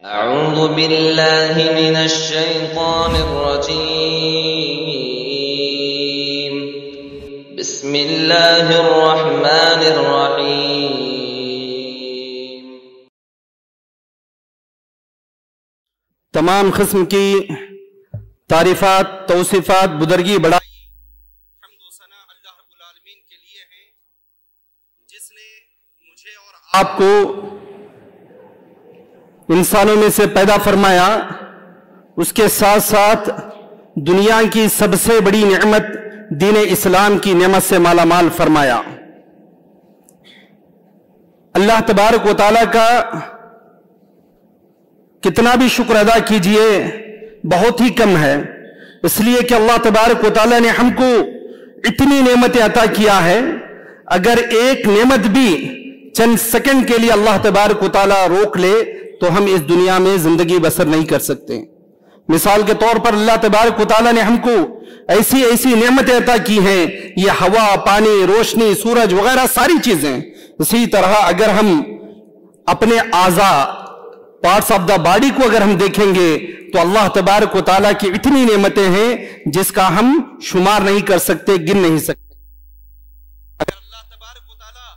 أعوذ بالله من الشيطان الرجيم. بسم الله الرحمن الرحيم. تمام قسم کی تعریفات، توصیفات، بزرگی، بڑائی، حمد و ثنا اللہ رب العالمین کے لیے ہیں، جس نے مجھے اور آپ کو انسانوں میں سے پیدا فرمایا، اس کے ساتھ ساتھ دنیا کی سب سے بڑی نعمت دین اسلام کی نعمت سے مالا مال فرمایا۔ اللہ تبارک و تعالیٰ کا کتنا بھی شکر ادا کیجئے بہت ہی کم ہے، اس لیے کہ اللہ تبارک و تعالیٰ نے ہم کو اتنی نعمتیں عطا کیا ہے، اگر ایک نعمت بھی چند سیکنڈ کے لیے اللہ تبارک و تعالیٰ روک لے تو ہم اس دنیا میں زندگی بسر نہیں کر سکتے۔ مثال کے طور پر اللہ تبارک و تعالیٰ نے ہم کو ایسی ایسی نعمتیں عطا کی ہیں، یہ ہوا، پانی، روشنی، سورج وغیرہ ساری چیزیں۔ اسی طرح اگر ہم اپنے اعضاء، پارٹس آف دا باڈی کو اگر ہم دیکھیں گے تو اللہ تبارک و تعالیٰ کی اتنی نعمتیں ہیں جس کا ہم شمار نہیں کر سکتے، گن نہیں سکتے۔ اگر اللہ تبارک و تعالیٰ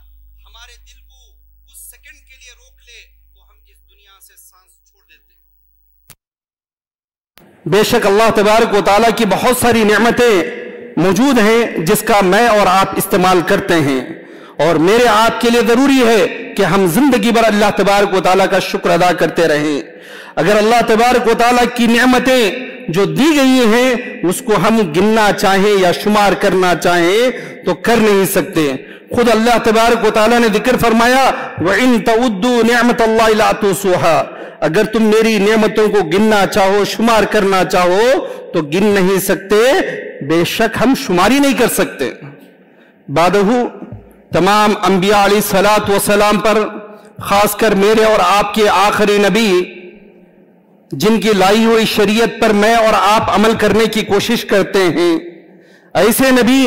ہمارے دل کو کچھ سیکنڈ کے لیے روک لے تو ہم اس دنیا سے سانس چھوڑ دیتے ہیں۔ بے شک اللہ تبارک و تعالیٰ کی بہت ساری نعمتیں موجود ہیں جس کا میں اور آپ استعمال کرتے ہیں، اور میرے آپ کے لیے ضروری ہے کہ ہم زندگی بھر اللہ تبارک و تعالیٰ کا شکر ادا کرتے رہیں۔ اگر اللہ تبارک و تعالیٰ کی نعمتیں جو دی گئی ہیں اس کو ہم گننا چاہیں یا شمار کرنا چاہیں تو کر نہیں سکتے۔ خود اللہ تبارک و تعالیٰ نے ذکر فرمایا وَإِن تَعُدُّوا نِعْمَةَ اللَّهِ لَا تُحْصُوهَا، اگر تم میری نعمتوں کو گننا چاہو، شمار کرنا چاہو تو گن نہیں سکتے، بے شک ہم شماری نہیں کر سکتے۔ بعدہ تمام انبیاء علیہ السلام پر، خاص کر میرے اور آپ کے آخری نبی جن کی لائی ہوئی شریعت پر میں اور آپ عمل کرنے کی کوشش کرتے ہیں، ایسے نبی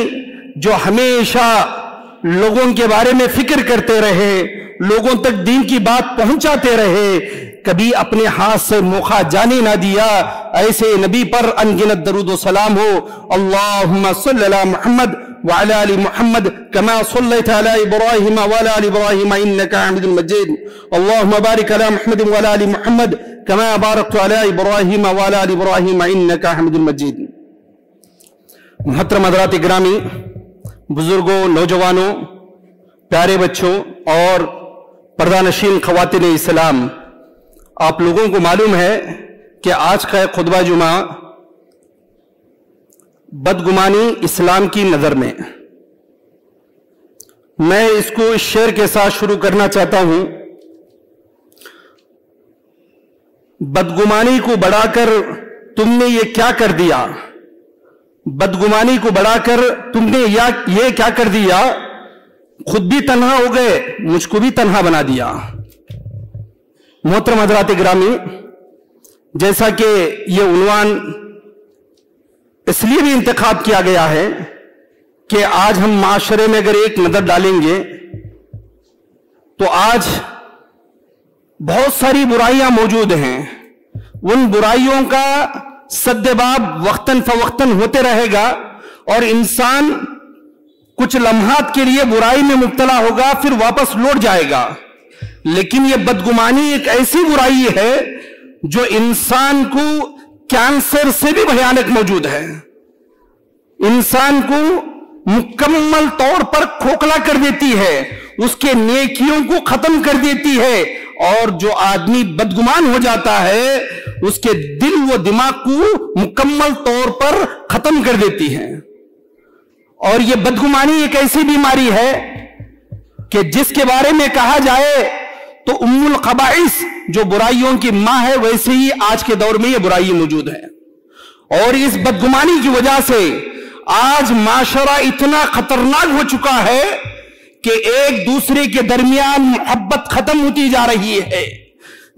جو ہمیشہ لوگوں کے بارے میں فکر کرتے رہے، لوگوں تک دین کی بات پہنچاتے رہے، کبھی اپنے ہاتھ سے موقع جانے نہ دیا، ایسے نبی پر انگنت درود و سلام ہو۔ اللہم صلی علی محمد وعلی آل محمد کما صلیت علی ابراہیم وعلی آل ابراہیم انکا حمید مجید، اللہم بارک علی محمد وعلی آل محمد کما بارکت علی ابراہیم وعلی آل ابراہیم انکا حمید مجید۔ محترم حضرات گرامی، بزرگوں، نوجوانوں، پیارے بچوں اور پردہ نشین خواتین اسلام، آپ لوگوں کو معلوم ہے کہ آج کا خطبہ جمعہ بدگمانی اسلام کی نظر میں، میں اس کو اس شعر کے ساتھ شروع کرنا چاہتا ہوں۔ بدگمانی کو بڑھا کر تم نے یہ کیا کر دیا، بدگمانی کو بڑھا کر تم نے یہ کیا کر دیا، خود بھی تنہا ہو گئے، مجھ کو بھی تنہا بنا دیا۔ محترم حضرات گرامی، جیسا کہ یہ عنوان اس لیے بھی انتخاب کیا گیا ہے کہ آج ہم معاشرے میں اگر ایک نظر ڈالیں گے تو آج بہت ساری برائیاں موجود ہیں، ان برائیوں کا سدباب وقتاً فوقتاً ہوتے رہے گا، اور انسان کچھ لمحات کے لیے برائی میں مبتلا ہوگا پھر واپس لوٹ جائے گا۔ لیکن یہ بدگمانی ایک ایسی برائی ہے جو انسان کو کینسر سے بھی بھیانک موجود ہے، انسان کو مکمل طور پر کھوکھلا کر دیتی ہے، اس کے نیکیوں کو ختم کر دیتی ہے، اور جو آدمی بدگمان ہو جاتا ہے اس کے دل و دماغ کو مکمل طور پر ختم کر دیتی ہے۔ اور یہ بدگمانی ایک ایسی بیماری ہے کہ جس کے بارے میں کہا جائے تو ام القبائث جو برائیوں کی ماں ہے، ویسے ہی آج کے دور میں یہ برائی موجود ہے۔ اور اس بدگمانی کی وجہ سے آج معاشرہ اتنا خطرناک ہو چکا ہے کہ ایک دوسرے کے درمیان محبت ختم ہوتی جا رہی ہے،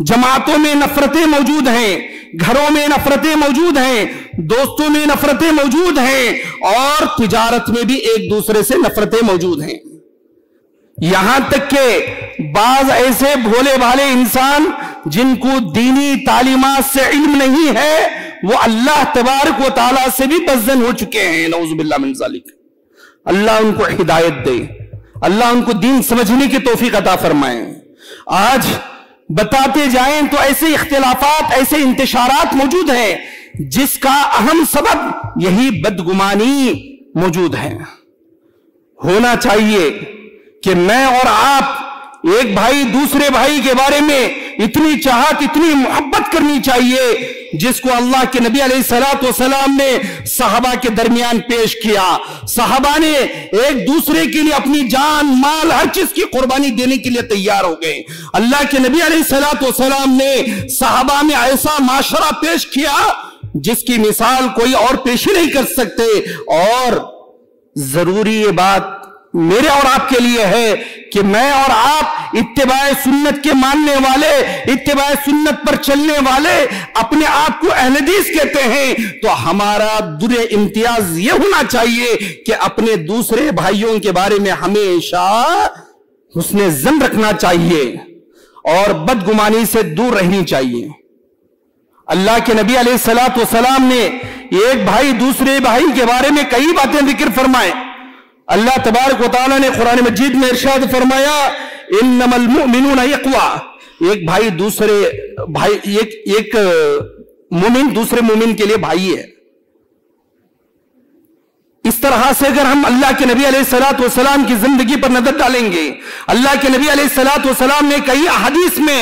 جماعتوں میں نفرتیں موجود ہیں، گھروں میں نفرتیں موجود ہیں، دوستوں میں نفرتیں موجود ہیں، اور تجارت میں بھی ایک دوسرے سے نفرتیں موجود ہیں۔ یہاں تک کہ بعض ایسے بھولے بھالے انسان جن کو دینی تعلیمات سے علم نہیں ہے وہ اللہ تبارک و تعالیٰ سے بھی بدظن ہو چکے ہیں، نعوذ باللہ من ذالک۔ اللہ ان کو ہدایت دے، اللہ ان کو دین سمجھنے کی توفیق عطا فرمائے۔ آج بتاتے جائیں تو ایسے اختلافات، ایسے انتشارات موجود ہیں جس کا اہم سبب یہی بدگمانی موجود ہے۔ ہونا چاہیے کہ میں اور آپ ایک بھائی دوسرے بھائی کے بارے میں اتنی چاہت، اتنی محبت کرنی چاہیے جس کو اللہ کے نبی علیہ الصلوۃ والسلام نے صحابہ کے درمیان پیش کیا۔ صحابہ نے ایک دوسرے کے لیے اپنی جان، مال، ہر چیز کی قربانی دینے کے لیے تیار ہو گئے۔ اللہ کے نبی علیہ الصلوۃ والسلام نے صحابہ میں ایسا معاشرہ پیش کیا جس کی مثال کوئی اور پیش ہی نہیں کر سکتے۔ اور ضروری یہ بات میرے اور آپ کے لیے ہے کہ میں اور آپ اتباع سنت کے ماننے والے، اتباع سنت پر چلنے والے اپنے آپ کو اہل حدیث کہتے ہیں، تو ہمارا در امتیاز یہ ہونا چاہیے کہ اپنے دوسرے بھائیوں کے بارے میں ہمیشہ حسن ظن رکھنا چاہیے اور بدگمانی سے دور رہنی چاہیے۔ اللہ کے نبی علیہ الصلوۃ والسلام نے ایک بھائی دوسرے بھائی کے بارے میں کئی باتیں ذکر فرمائے۔ اللہ تبارک و تعالیٰ نے قرآن مجید میں ارشاد فرمایا انما المؤمنون اخوہ، ایک بھائی دوسرے بھائی، ایک مومن دوسرے مومن کے لیے بھائی ہے۔ اس طرح سے اگر ہم اللہ کے نبی علیہ الصلوۃ والسلام کی زندگی پر نظر ڈالیں گے، اللہ کے نبی علیہ الصلوۃ والسلام نے کئی احادیث میں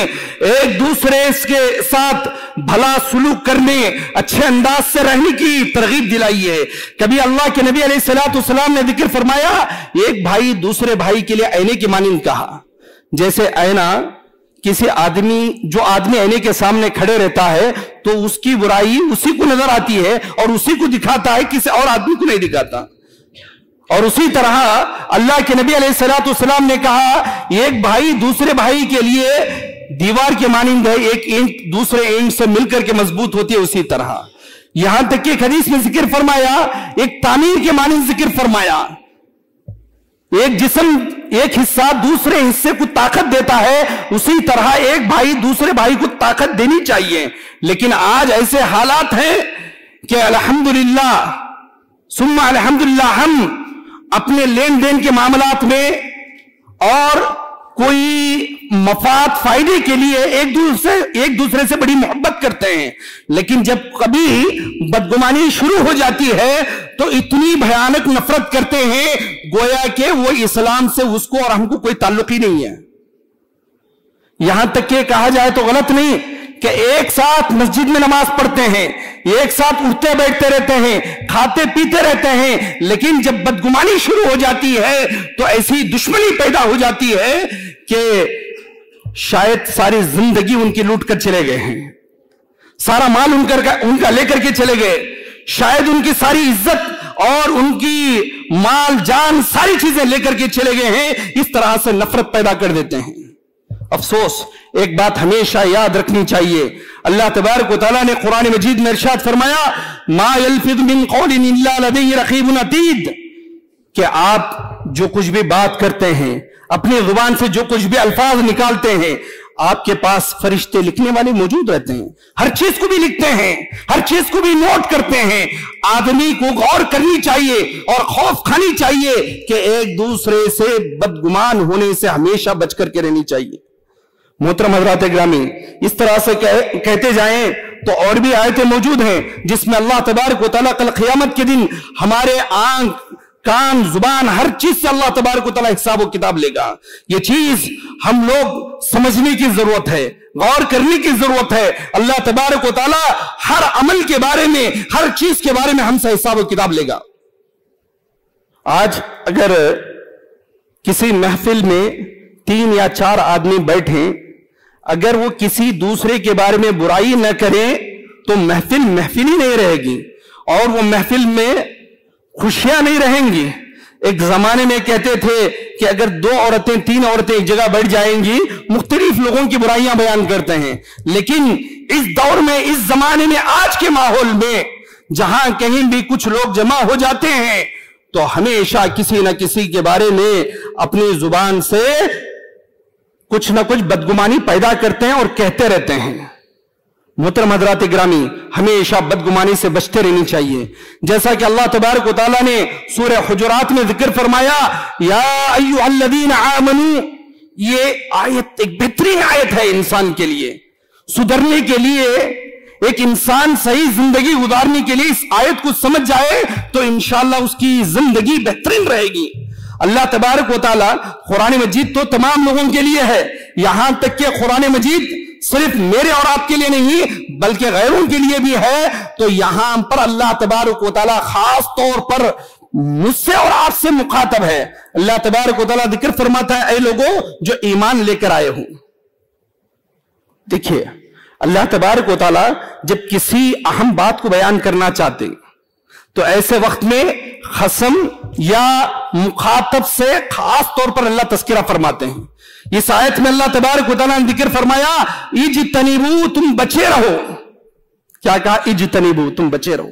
ایک دوسرے کے ساتھ بھلا سلوک کرنے، اچھے انداز سے رہنے کی ترغیب دلائی ہے۔ کبھی اللہ کے نبی علیہ الصلوۃ والسلام نے ذکر فرمایا ایک بھائی دوسرے بھائی کے لیے آئینے کی مانند کہا، جیسے آئینہ کسی آدمی، جو آدمی آئینے کے سامنے کھڑے رہتا ہے تو اس کی برائی اسی کو نظر آتی ہے اور اسی کو دکھاتا ہے، کسی اور آدمی کو نہیں دکھاتا۔ اور اسی طرح اللہ کے نبی علیہ الصلوۃ والسلام نے کہا ایک بھائی دوسرے بھائی کے لیے دیوار کے مانند ہے، ایک اینٹ دوسرے اینٹ سے مل کر کے مضبوط ہوتی ہے، اسی طرح یہاں تک کہ ایک حدیث میں ذکر فرمایا ایک تعمیر کے مانند ذکر فرمایا، ایک جسم ایک حصہ دوسرے حصے کو طاقت دیتا ہے، اسی طرح ایک بھائی دوسرے بھائی کو طاقت دینی چاہیے۔ لیکن آج ایسے حالات ہیں کہ الحمدللہ ثم الحمدللہ ہم اپنے لین دین کے معاملات میں اور کوئی مفاد فائدے کے لیے ایک دوسرے سے بڑی محبت کرتے ہیں، لیکن جب کبھی بدگمانی شروع ہو جاتی ہے تو اتنی بھیانک نفرت کرتے ہیں گویا کہ وہ اسلام سے اس کو اور ہم کو کوئی تعلق ہی نہیں ہے۔ یہاں تک کہ کہا جائے تو غلط نہیں کہ ایک ساتھ مسجد میں نماز پڑھتے ہیں، ایک ساتھ اٹھتے بیٹھتے رہتے ہیں، کھاتے پیتے رہتے ہیں، لیکن جب بدگمانی شروع ہو جاتی ہے تو ایسی دشمنی پیدا ہو جاتی ہے کہ شاید ساری زندگی ان کی لوٹ کر چلے گئے ہیں، سارا مال ان کا لے کر کے چلے گئے، شاید ان کی ساری عزت اور ان کی مال جان ساری چیزیں لے کر کے چلے گئے ہیں، اس طرح سے نفرت پیدا کر دیتے ہیں۔ افسوس، ایک بات ہمیشہ یاد رکھنی چاہیے، اللہ تبارک و تعالیٰ نے قرآن مجید میں ارشاد فرمایا ما یلفظ من قول الا لدیہ رقیب عتید، کہ آپ جو کچھ بھی بات کرتے ہیں، اپنی زبان سے جو کچھ بھی الفاظ نکالتے ہیں، آپ کے پاس فرشتے لکھنے والے موجود رہتے ہیں، ہر چیز کو بھی لکھتے ہیں، ہر چیز کو بھی نوٹ کرتے ہیں۔ آدمی کو غور کرنی چاہیے اور خوف کھانی چاہیے کہ ایک دوسرے سے بدگمان ہونے سے ہمیشہ بچ کر کے رہنی چاہیے۔ محترم حضرات گرامی، اس طرح سے کہتے جائیں تو اور بھی آیتیں موجود ہیں جس میں اللہ تبارک و تعالیٰ کل قیامت کے دن ہمارے آنکھ، کان، زبان، ہر چیز سے اللہ تبارک و تعالیٰ حساب و کتاب لے گا۔ یہ چیز ہم لوگ سمجھنے کی ضرورت ہے، غور کرنے کی ضرورت ہے۔ اللہ تبارک و تعالیٰ ہر عمل کے بارے میں، ہر چیز کے بارے میں ہم سے حساب و کتاب لے گا۔ آج اگر کسی محفل میں 3 یا 4 آدمی بیٹھیں، اگر وہ کسی دوسرے کے بارے میں برائی نہ کریں تو محفل ہی نہیں رہے گی اور وہ محفل میں خوشیاں نہیں رہیں گی۔ ایک زمانے میں کہتے تھے کہ اگر 2 عورتیں 3 عورتیں ایک جگہ بیٹھ جائیں گی، مختلف لوگوں کی برائیاں بیان کرتے ہیں، لیکن اس دور میں، اس زمانے میں، آج کے ماحول میں جہاں کہیں بھی کچھ لوگ جمع ہو جاتے ہیں تو ہمیشہ کسی نہ کسی کے بارے میں اپنی زبان سے کچھ نہ کچھ بدگمانی پیدا کرتے ہیں اور کہتے رہتے ہیں۔ محترم حضرات گرامی، ہمیشہ بدگمانی سے بچتے رہنی چاہیے، جیسا کہ اللہ تبارک و تعالیٰ نے سورہ حجرات میں ذکر فرمایا، یا ایھا الذین آمنوا، یہ آیت ایک بہترین آیت ہے انسان کے لیے سدھرنے کے لیے۔ ایک انسان صحیح زندگی گزارنے کے لیے اس آیت کو سمجھ جائے تو انشاءاللہ اس کی زندگی بہترین رہے گی۔ اللہ تبارک و تعالیٰ قرآن مجید تو تمام لوگوں کے لیے ہے، یہاں تک کہ قرآن مجید صرف میرے اور آپ کے لیے نہیں بلکہ غیروں کے لیے بھی ہے، تو یہاں پر اللہ تبارک و تعالیٰ خاص طور پر مجھ سے اور آپ سے مخاطب ہے۔ اللہ تبارک و تعالیٰ ذکر فرماتا ہے، اے لوگوں جو ایمان لے کر آئے ہوں۔ دیکھیے اللہ تبارک و تعالیٰ جب کسی اہم بات کو بیان کرنا چاہتے تو ایسے وقت میں خصم یا مخاطب سے خاص طور پر اللہ تذکرہ فرماتے ہیں۔ اس آیت میں اللہ تبارک و تعالیٰ نے ذکر فرمایا، اجتنبوا، تم بچے رہو۔ کیا کہا؟ اجتنبوا، تم بچے رہو۔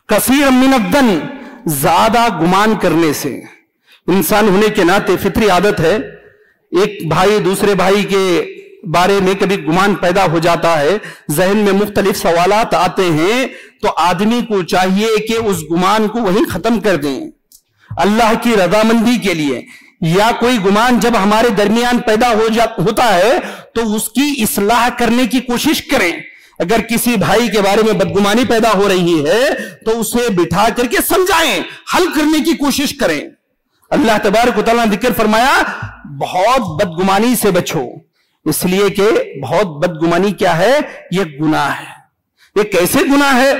کثیر من الظن، زیادہ گمان کرنے سے۔ انسان ہونے کے ناطے فطری عادت ہے، ایک بھائی دوسرے بھائی کے بارے میں کبھی گمان پیدا ہو جاتا ہے، ذہن میں مختلف سوالات آتے ہیں، تو آدمی کو چاہیے کہ اس گمان کو وہیں ختم کر دیں اللہ کی رضامندی کے لیے۔ یا کوئی گمان جب ہمارے درمیان پیدا ہوتا ہے تو اس کی اصلاح کرنے کی کوشش کریں۔ اگر کسی بھائی کے بارے میں بدگمانی پیدا ہو رہی ہے تو اسے بٹھا کر کے سمجھائیں، حل کرنے کی کوشش کریں۔ اللہ تبارک و تعالیٰ نے ذکر فرمایا، بہت بدگمانی سے بچو، اس لیے کہ بہت بدگمانی کیا ہے؟ یہ گناہ ہے۔ یہ کیسے گناہ ہے؟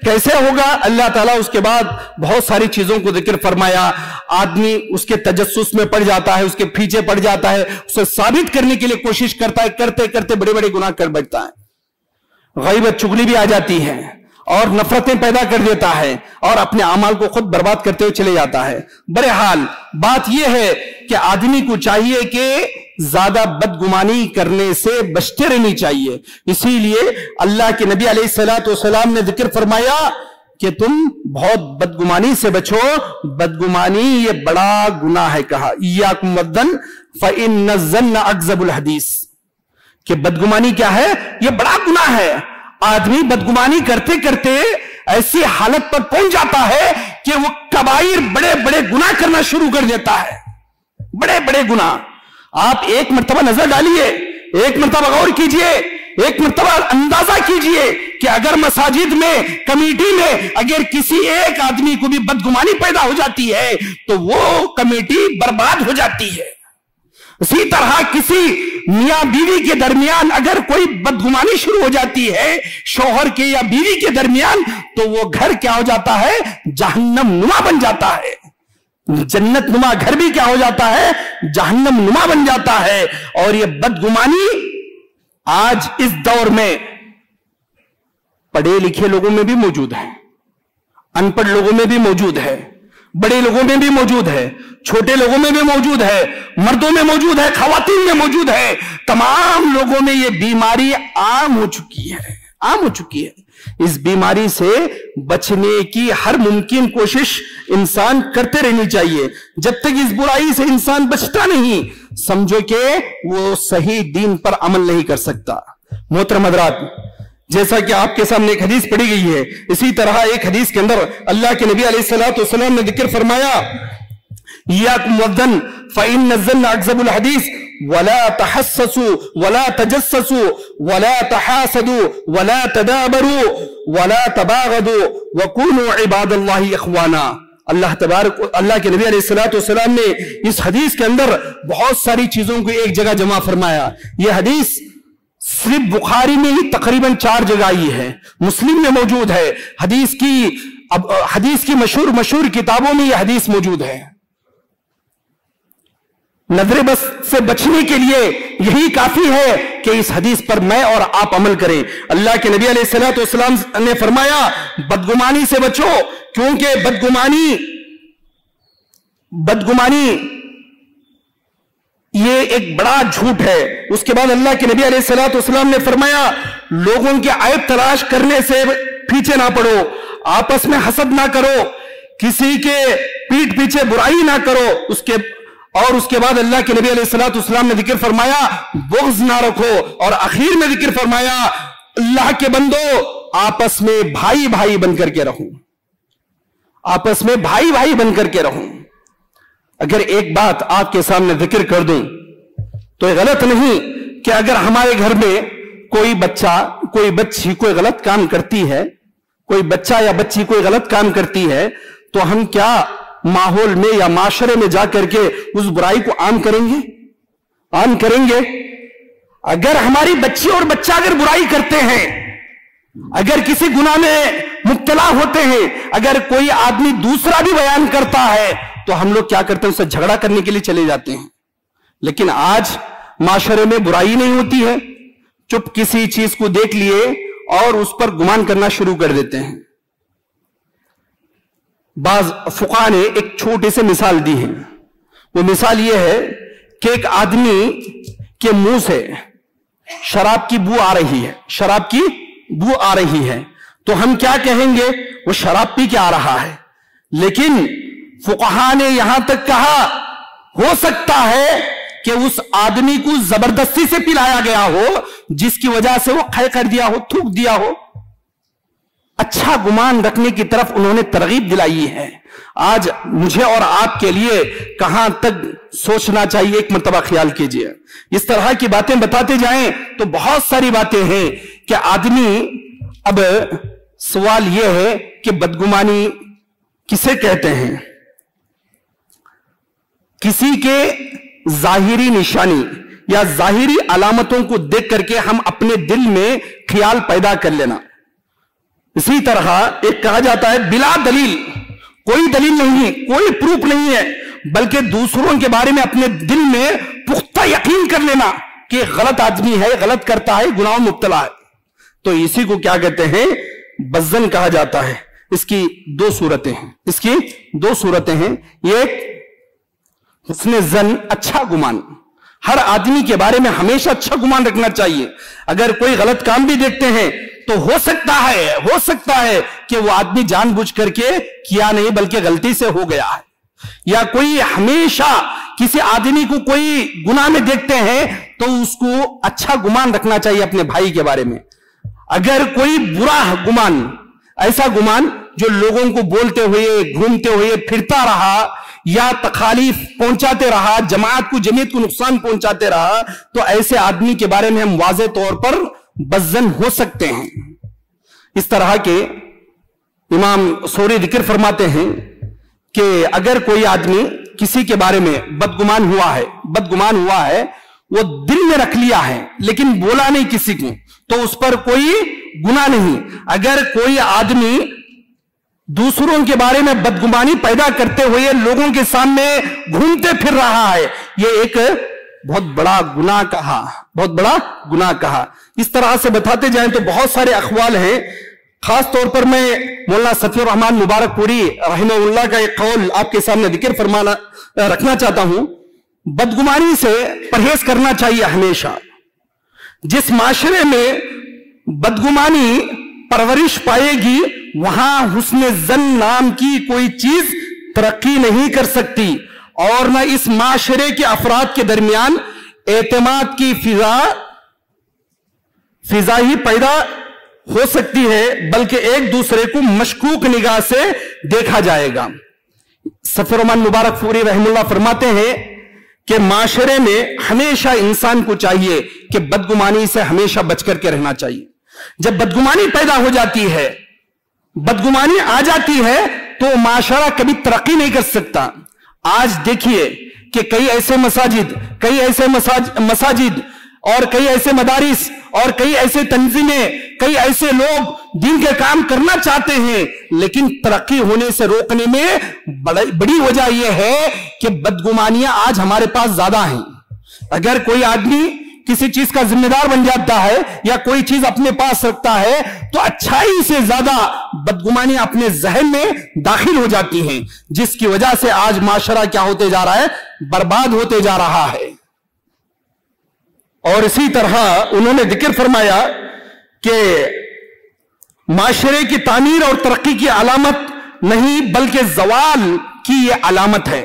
کیسے ہوگا؟ اللہ تعالیٰ اس کے بعد بہت ساری چیزوں کو ذکر فرمایا۔ آدمی اس کے تجسس میں پڑ جاتا ہے، اس کے پیچھے پڑ جاتا ہے، اسے ثابت کرنے کے لیے کوشش کرتا ہے، کرتے کرتے بڑے بڑے گناہ کر بیٹھتا ہے۔ غیبت چغلی بھی آ جاتی ہے اور نفرتیں پیدا کر دیتا ہے اور اپنے اعمال کو خود برباد کرتے ہوئے چلے جاتا ہے۔ بہرحال بات یہ ہے کہ آدمی کو چاہیے کہ زیادہ بدگمانی کرنے سے بچتے رہنی چاہیے۔ اسی لیے اللہ کے نبی علیہ السلام نے ذکر فرمایا کہ تم بہت بدگمانی سے بچو، بدگمانی یہ بڑا گناہ ہے۔ کہا ایاکم والظن فإن الظن اکذب الحدیث، کہ بدگمانی کیا ہے؟ یہ بڑا گناہ ہے۔ آدمی بدگمانی کرتے کرتے ایسی حالت پر پہنچ جاتا ہے کہ وہ کبائر بڑے بڑے گناہ کرنا شروع کر دیتا ہے، بڑے بڑے گناہ۔ آپ ایک مرتبہ نظر ڈالیے، ایک مرتبہ غور کیجئے، ایک مرتبہ اندازہ کیجئے کہ اگر مساجد میں، کمیٹی میں اگر کسی ایک آدمی کو بھی بدگمانی پیدا ہو جاتی ہے تو وہ کمیٹی برباد ہو جاتی ہے۔ اسی طرح کسی میاں بیوی کے درمیان اگر کوئی بدگمانی شروع ہو جاتی ہے، شوہر کے یا بیوی کے درمیان، تو وہ گھر کیا ہو جاتا ہے؟ جہنم نما بن جاتا ہے۔ جنت نما گھر بھی کیا ہو جاتا ہے؟ جہنم نما بن جاتا ہے۔ اور یہ بدگمانی آج اس دور میں پڑھے لکھے لوگوں میں بھی موجود ہے، ان پڑھ لوگوں میں بھی موجود ہے، بڑے لوگوں میں بھی موجود ہے، چھوٹے لوگوں میں بھی موجود ہے، مردوں میں موجود ہے، خواتین میں موجود ہے۔ تمام لوگوں میں یہ بیماری عام ہو چکی ہے، عام ہو چکی ہے۔ اس بیماری سے بچنے کی ہر ممکن کوشش انسان کرتے رہنی چاہیے۔ جب تک اس برائی سے انسان بچتا نہیں، سمجھو کہ وہ صحیح دین پر عمل نہیں کر سکتا۔ محترم حضرات، جیسا کہ آپ کے سامنے ایک حدیث پڑھی گئی ہے، اسی طرح ایک حدیث کے اندر اللہ کے نبی علیہ السلام نے ذکر فرمایا، ایاکم والظن فإن الظن اکذب الحدیث ولا تحسسوا ولا تجسسوا ولا تحاسدوا ولا تدابروا ولا تباغضوا وكونوا عباد اللہ اخوانا۔ اللہ کے نبی علیہ السلام نے اس حدیث کے اندر بہت ساری چیزوں کو ایک جگہ جمع فرمایا۔ یہ حدیث صرف بخاری میں ہی تقریباً 4 جگہ آئی ہے، مسلم میں موجود ہے، حدیث کی مشہور کتابوں میں یہ حدیث موجود ہے۔ نظر بس سے بچنے کے لیے یہی کافی ہے کہ اس حدیث پر میں اور آپ عمل کریں۔ اللہ کے نبی علیہ السلام نے فرمایا، بدگمانی سے بچو، کیونکہ بدگمانی یہ ایک بڑا جھوٹ ہے۔ اس کے بعد اللہ کے نبی علیہ السلام نے فرمایا، لوگوں کے عیب تلاش کرنے سے پیچھے نہ پڑو، آپس میں حسد نہ کرو، کسی کے پیٹھ پیچھے برائی نہ کرو، اس کے اور اس کے بعد اللہ کے نبی علیہ الصلوۃ والسلام نے ذکر فرمایا بغض نہ رکھو، اور آخر میں ذکر فرمایا اللہ کے بندو آپس میں بھائی بھائی بن کر کے رہو، آپس میں بھائی بھائی بن کر کے رہو۔ اگر ایک بات آپ کے سامنے ذکر کر دوں تو یہ غلط نہیں کہ اگر ہمارے گھر میں کوئی بچہ کوئی بچی کوئی غلط کام کرتی ہے، کوئی بچہ یا بچی کوئی غلط کام کرتی ہے، تو ہم کیا ماحول میں یا معاشرے میں جا کر کے اس برائی کو عام کریں گے؟ عام کریں گے؟ اگر ہماری بچی اور بچہ اگر برائی کرتے ہیں، اگر کسی گناہ میں مبتلا ہوتے ہیں، اگر کوئی آدمی دوسرا بھی بیان کرتا ہے تو ہم لوگ کیا کرتے ہیں؟ اس سے جھگڑا کرنے کے لیے چلے جاتے ہیں۔ لیکن آج معاشرے میں برائی نہیں ہوتی ہے، چپ کسی چیز کو دیکھ لیے اور اس پر گمان کرنا شروع کر دیتے ہیں۔ بعض فقہاء نے ایک چھوٹی سی مثال دی ہے، وہ مثال یہ ہے کہ ایک آدمی کے منہ سے شراب کی بو آ رہی ہے، شراب کی بو آ رہی ہے، تو ہم کیا کہیں گے؟ وہ شراب پی کے آ رہا ہے۔ لیکن فقہاء نے یہاں تک کہا ہو سکتا ہے کہ اس آدمی کو زبردستی سے پلایا گیا ہو، جس کی وجہ سے وہ کھائے کر دیا ہو، تھوک دیا ہو۔ اچھا گمان رکھنے کی طرف انہوں نے ترغیب دلائی ہے۔ آج مجھے اور آپ کے لیے کہاں تک سوچنا چاہیے، ایک مرتبہ خیال کیجئے۔ اس طرح کی باتیں بتاتے جائیں تو بہت ساری باتیں ہیں کہ آدمی، اب سوال یہ ہے کہ بدگمانی کسے کہتے ہیں؟ کسی کے ظاہری نشانی یا ظاہری علامتوں کو دیکھ کر کے ہم اپنے دل میں خیال پیدا کر لینا۔ اسی طرح ایک کہا جاتا ہے بلا دلیل، کوئی دلیل نہیں ہے، کوئی پروف نہیں ہے، بلکہ دوسروں کے بارے میں اپنے دل میں پختہ یقین کر لینا کہ غلط آدمی ہے، غلط کرتا ہے، گناہوں میں مبتلا ہے، تو اسی کو کیا کہتے ہیں؟ بزن کہا جاتا ہے۔ اس کی دو صورتیں ہیں، اس کی دو صورتیں ہیں۔ ایک حسن ظن، اچھا گمان، ہر آدمی کے بارے میں ہمیشہ اچھا گمان رکھنا چاہیے۔ اگر کوئی غلط کام بھی دیکھتے ہیں تو ہو سکتا ہے کہ وہ آدمی جان بوجھ کر کے کیا نہیں بلکہ غلطی سے ہو گیا ہے، یا کوئی ہمیشہ کسی آدمی کو کوئی گناہ میں دیکھتے ہیں تو اس کو اچھا گمان رکھنا چاہیے اپنے بھائی کے بارے میں۔ اگر کوئی برا گمان، ایسا گمان جو لوگوں کو بولتے ہوئے، گھومتے ہوئے پھرتا رہا یا تخالیف پہنچاتے رہا، جماعت کو، جمعیت کو نقصان پہنچاتے رہا، تو ایسے آدمی کے بارے میں ہم واضح طور پر بدظن ہو سکتے ہیں۔ اس طرح کے امام سوری ذکر فرماتے ہیں کہ اگر کوئی آدمی کسی کے بارے میں بدگمان ہوا ہے، وہ دل میں رکھ لیا ہے لیکن بولا نہیں کسی کو، تو اس پر کوئی گناہ نہیں۔ اگر کوئی آدمی دوسروں کے بارے میں بدگمانی پیدا کرتے ہوئے لوگوں کے سامنے گھومتے پھر رہا ہے، یہ ایک بہت بڑا گناہ کہا۔ اس طرح سے بتاتے جائیں تو بہت سارے اقوال ہیں۔ خاص طور پر میں مولانا صفی الرحمان مبارک پوری رحمہ اللہ کا ایک قول آپ کے سامنے ذکر رکھنا چاہتا ہوں۔ بدگمانی سے پرہیز کرنا چاہیے ہمیشہ۔ جس معاشرے میں بدگمانی پرورش پائے گی، وہاں حسن ظن نام کی کوئی چیز ترقی نہیں کر سکتی، اور نہ اس معاشرے کے افراد کے درمیان اعتماد کی فضا ہی پیدا ہو سکتی ہے، بلکہ ایک دوسرے کو مشکوک نگاہ سے دیکھا جائے گا۔ صفی الرحمان مبارک پوری رحم اللہ فرماتے ہیں کہ معاشرے میں ہمیشہ انسان کو چاہیے کہ بدگمانی سے ہمیشہ بچ کر کے رہنا چاہیے۔ جب بدگمانی پیدا ہو جاتی ہے، بدگمانی آ جاتی ہے، تو معاشرہ کبھی ترقی نہیں کر سکتا۔ آج دیکھیے کہ کئی ایسے مساجد اور کئی ایسے مدارس اور کئی ایسے تنظیمیں، کئی ایسے لوگ دین کے کام کرنا چاہتے ہیں، لیکن ترقی ہونے سے روکنے میں بڑی وجہ یہ ہے کہ بدگمانیاں آج ہمارے پاس زیادہ ہیں۔ اگر کوئی آدمی کسی چیز کا ذمہ دار بن جاتا ہے یا کوئی چیز اپنے پاس رکھتا ہے، تو اچھائی سے زیادہ بدگمانیاں اپنے ذہن میں داخل ہو جاتی ہیں، جس کی وجہ سے آج معاشرہ کیا ہوتے جا رہا ہے؟ برباد ہوتے جا رہا ہے۔ اور اسی طرح انہوں نے ذکر فرمایا کہ معاشرے کی تعمیر اور ترقی کی علامت نہیں بلکہ زوال کی یہ علامت ہے۔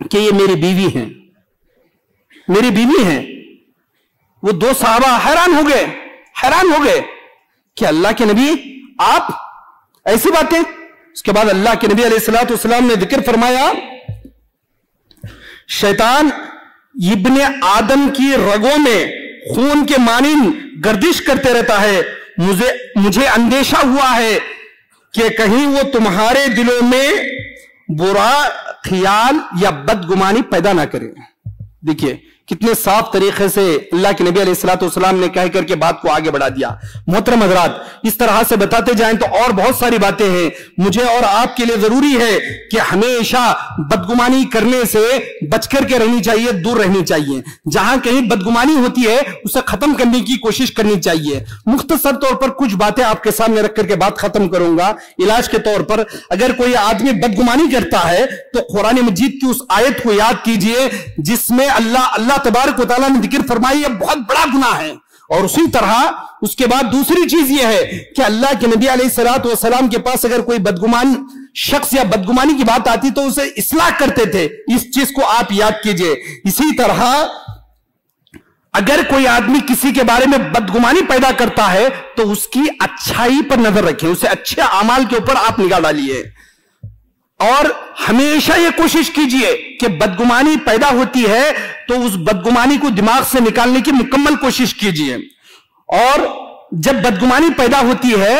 کہ یہ میری بیوی ہیں، میری بیوی ہیں. وہ دو صحابہ حیران ہو گئے کہ اللہ کے نبی آپ ایسی باتیں. اس کے بعد اللہ کے نبی علیہ الصلوۃ والسلام نے ذکر فرمایا، شیطان ابن آدم کی رگوں میں خون کے مانند گردش کرتے رہتا ہے. مجھے اندیشہ ہوا ہے کہ کہیں وہ تمہارے دلوں میں برا خیال یا بدگمانی پیدا نہ کرے. دیکھیے کتنے صاف طریقے سے اللہ کے نبی علیہ الصلوۃ والسلام نے کہہ کر کے بات کو آگے بڑھا دیا. محترم حضرات، اس طرح سے بتاتے جائیں تو اور بہت ساری باتیں ہیں. مجھے اور آپ کے لیے ضروری ہے کہ ہمیشہ بدگمانی کرنے سے بچ کر کے رہنی چاہیے، دور رہنی چاہیے. جہاں کہیں بدگمانی ہوتی ہے اسے ختم کرنے کی کوشش کرنی چاہیے. مختصر طور پر کچھ باتیں آپ کے سامنے رکھ کر کے بات ختم کروں گا. علاج کے طور پر اگر کوئی آدمی بدگمانی کرتا ہے تو قرآن مجید کی اس آیت کو یاد کیجئے جس میں اللہ تبارک و تعالیٰ نے ذکر فرمائی یہ بہت بڑا گناہ ہے. اور اسی طرح اس کے بعد دوسری چیز یہ ہے کہ اللہ کے نبی علیہ الصلوۃ والسلام کے پاس اگر کوئی بدگمان شخص یا بدگمانی کی بات آتی تو اسے اصلاح کرتے تھے. اس چیز کو آپ یاد کیجئے. اسی طرح اگر کوئی آدمی کسی کے بارے میں بدگمانی پیدا کرتا ہے تو اس کی اچھائی پر نظر رکھیں، اسے اچھے اعمال کے اوپر آپ نگاہ ڈالیے. اور ہمیشہ یہ کوشش کیجئے کہ بدگمانی پیدا ہوتی ہے تو اس بدگمانی کو دماغ سے نکالنے کی مکمل کوشش کیجئے. اور جب بدگمانی پیدا ہوتی ہے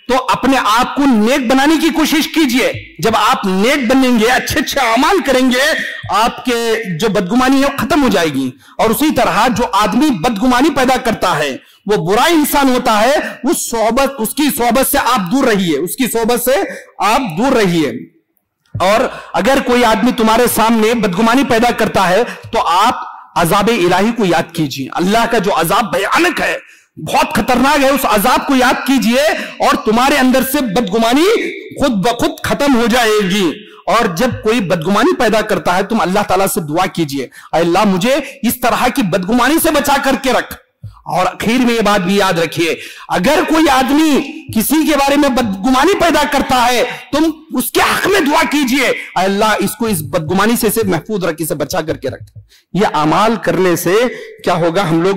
تو اپنے آپ کو نیک بنانے کی کوشش کیجئے. جب آپ نیک بنیں گے، اچھے اعمال کریں گے، آپ کے جو بدگمانی ہے وہ ختم ہو جائے گی. اور اسی طرح جو آدمی بدگمانی پیدا کرتا ہے وہ برا انسان ہوتا ہے، اس کی صحبت سے آپ دور رہیے، اس کی صحبت سے آپ دور رہیے. اور اگر کوئی آدمی تمہارے سامنے بدگمانی پیدا کرتا ہے تو آپ عذاب الہی کو یاد کیجئے. اللہ کا جو عذاب بھیانک ہے، بہت خطرناک ہے، اس عذاب کو یاد کیجئے اور تمہارے اندر سے بدگمانی خود بخود ختم ہو جائے گی. اور جب کوئی بدگمانی پیدا کرتا ہے تم اللہ تعالیٰ سے دعا کیجئے، اے اللہ مجھے اس طرح کی بدگمانی سے بچا کر کے رکھ. اور اخیر میں یہ بات بھی یاد رکھیے، اگر کوئی آدمی کسی کے بارے میں بدگمانی پیدا کرتا ہے تم اس کے حق میں دعا کیجئے، اے اللہ اس کو اس بدگمانی سے محفوظ رکھ، اسے بچا کر کے رکھ. یہ اعمال کرنے سے کیا ہوگا، ہم لوگ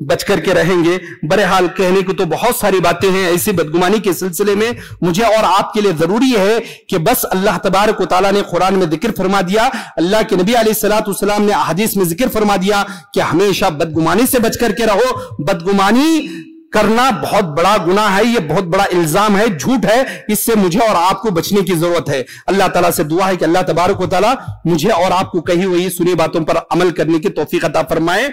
بچ کر کے رہیں گے. بہرحال کہنے کو تو بہت ساری باتیں ہیں ایسی بدگمانی کے سلسلے میں. مجھے اور آپ کے لیے ضروری ہے کہ بس اللہ تبارک و تعالیٰ نے قرآن میں ذکر فرما دیا، اللہ کے نبی علیہ الصلوۃ والسلام نے احادیث میں ذکر فرما دیا کہ ہمیشہ بدگمانی سے بچ کر کے رہو. بدگمانی کرنا بہت بڑا گناہ ہے، یہ بہت بڑا الزام ہے، جھوٹ ہے. اس سے مجھے اور آپ کو بچنے کی ضرورت ہے. اللہ تعالیٰ سے دعا ہے کہ اللہ تبارک و تعالیٰ مجھے اور آپ کو کہی ہوئی سنی باتوں پر عمل کرنے کی توفیق عطا فرمائے.